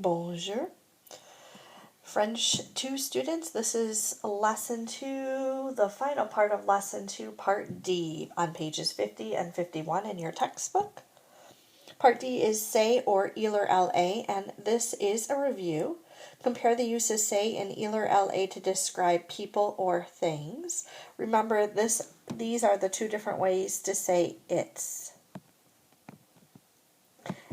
bonjour. French 2 students, this is lesson 2, the final part of lesson 2, part D, on pages 50 and 51 in your textbook. Part D is say or il or la, and this is a review. Compare the use of say and il or la to describe people or things. Remember, these are the two different ways to say it's.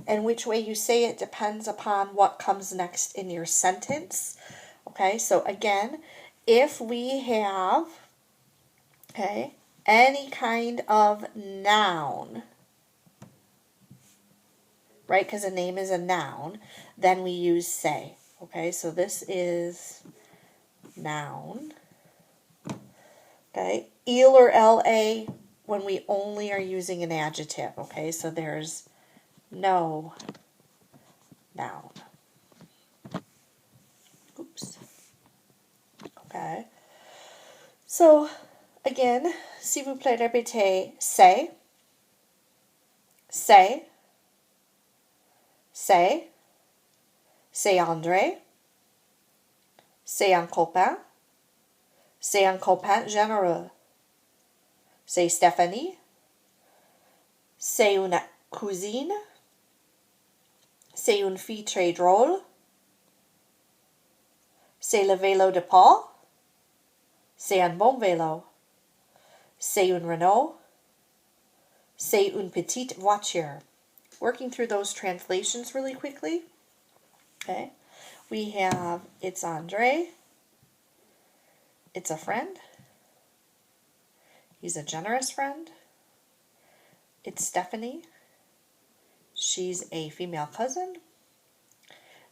And which way you say it depends upon what comes next in your sentence. Okay, so again, if we have, any kind of noun, right, because a name is a noun, then we use say. Okay, so this is noun. Okay, il or la when we only are using an adjective. Okay, so there's no noun. Oops. Okay. So, again, s'il vous plaît, répétez say, say, say, c'est André, c'est un copain généreux, c'est Stéphanie, c'est une cousine, c'est une fille très drôle, c'est le vélo de Paul, c'est un bon vélo, c'est une Renault, c'est une petite voiture. Working through those translations really quickly. Okay, we have it's Andre, it's a friend, he's a generous friend, it's Stephanie, she's a female cousin,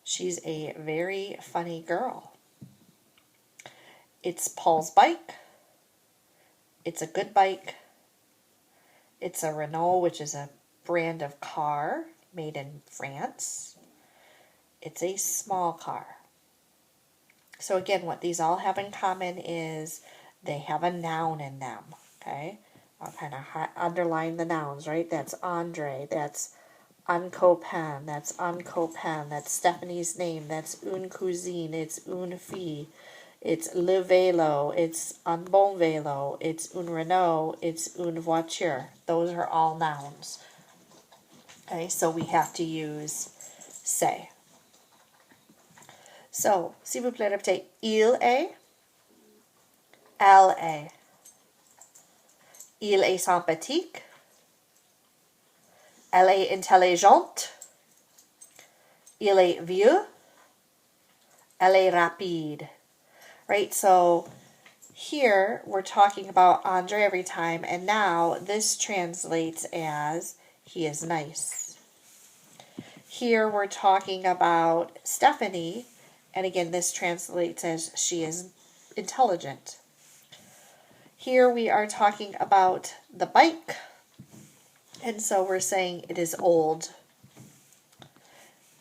she's a very funny girl, it's Paul's bike, it's a good bike, it's a Renault, which is a brand of car made in France. It's a small car. So again, what these all have in common is they have a noun in them. Okay, I'll kind of underline the nouns, right? That's Andre, that's un copain, that's Stephanie's name, that's une cousine, it's une fille, it's le vélo, it's un bon vélo, it's une Renault, it's une voiture. Those are all nouns. Okay, so we have to use say. So, s'il vous plaît, répétez il est, elle est. Il est sympathique, elle est intelligente, il est vieux, elle est rapide. Right, so here we're talking about Andre every time, and now this translates as he is nice. Here we're talking about Stephanie, and again this translates as she is intelligent. Here we are talking about the bike, and so we're saying it is old.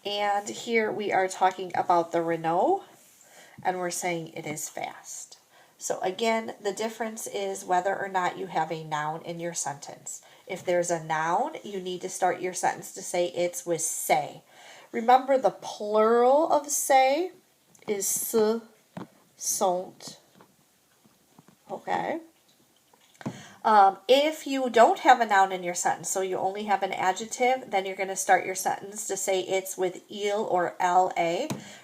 And here we are talking about the Renault, and we're saying it is fast. So again, the difference is whether or not you have a noun in your sentence. If there's a noun, you need to start your sentence to say it's with say. Remember, the plural of say is se, sont. Okay? If you don't have a noun in your sentence, so you only have an adjective, then you're going to start your sentence to say it's with il or la.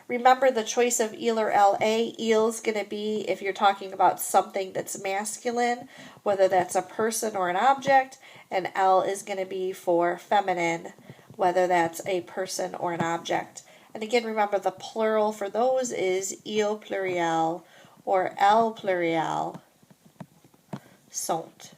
Remember the choice of il or la. Il's going to be if you're talking about something that's masculine, whether that's a person or an object, and L is going to be for feminine, whether that's a person or an object. And again, remember the plural for those is il pluriel or elle pluriel. Sont.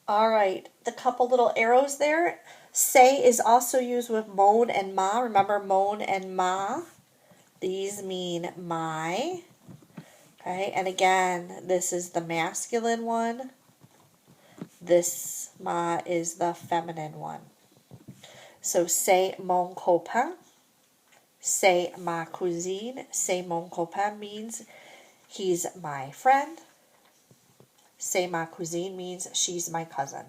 All right, the couple little arrows there. Say is also used with mon and ma. Remember mon and ma? These mean my. Okay, and again, this is the masculine one. This ma is the feminine one. So c'est mon copain. C'est ma cousine. C'est mon copain means he's my friend. C'est ma cousine means she's my cousin.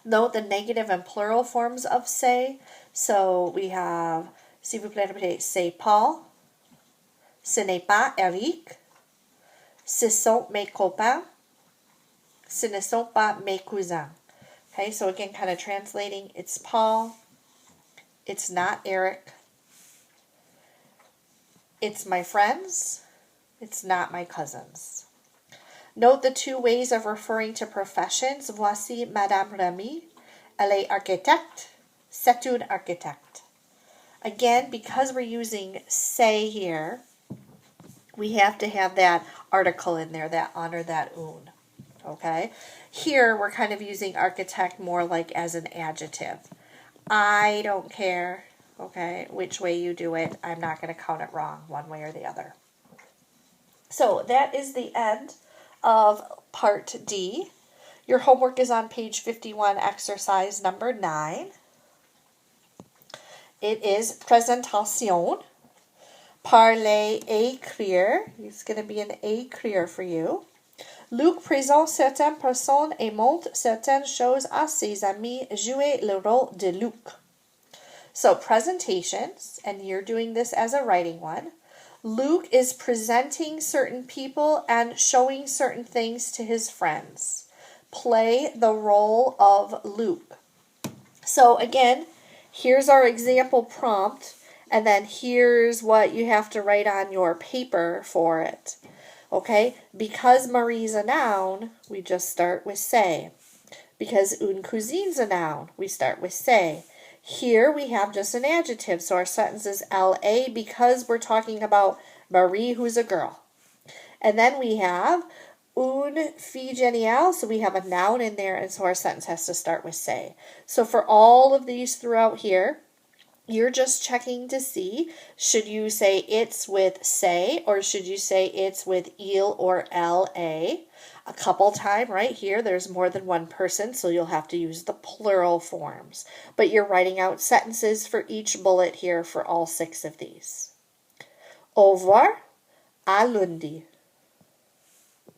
Note the negative and plural forms of c'est. So we have, s'il vous plaît, répétez, c'est Paul, ce n'est pas Eric, ce sont mes copains, ce ne sont pas mes cousins. Okay, so again, kind of translating, it's Paul, it's not Eric, it's my friends, it's not my cousins. Note the two ways of referring to professions. Voici Madame Remy. Elle est architecte. C'est une architecte. Again, because we're using c'est here, we have to have that article in there, that un or that un. Okay? Here, we're kind of using architect more like as an adjective. I don't care, okay, which way you do it. I'm not going to count it wrong one way or the other. So that is the end of Part D. Your homework is on page 51, exercise number 9. It is présentation. Parler, écrire. It's going to be an écrire for you. Luc présente certaines personnes et montre certaines choses à ses amis. Jouer le rôle de Luc. So presentations, and you're doing this as a writing one. Luke is presenting certain people and showing certain things to his friends. Play the role of Luke. So again, here's our example prompt, and then here's what you have to write on your paper for it. Okay, because Marie's a noun, we just start with c'est. Because une cousine's a noun, we start with c'est. Here we have just an adjective, so our sentence is LA because we're talking about Marie, who's a girl. And then we have une fille géniale, so we have a noun in there, and so our sentence has to start with c'est. So for all of these throughout here, you're just checking to see, should you say it's with c'est, or should you say it's with il or la? A couple times right here, there's more than one person, so you'll have to use the plural forms. But you're writing out sentences for each bullet here for all 6 of these. Au revoir, à lundi.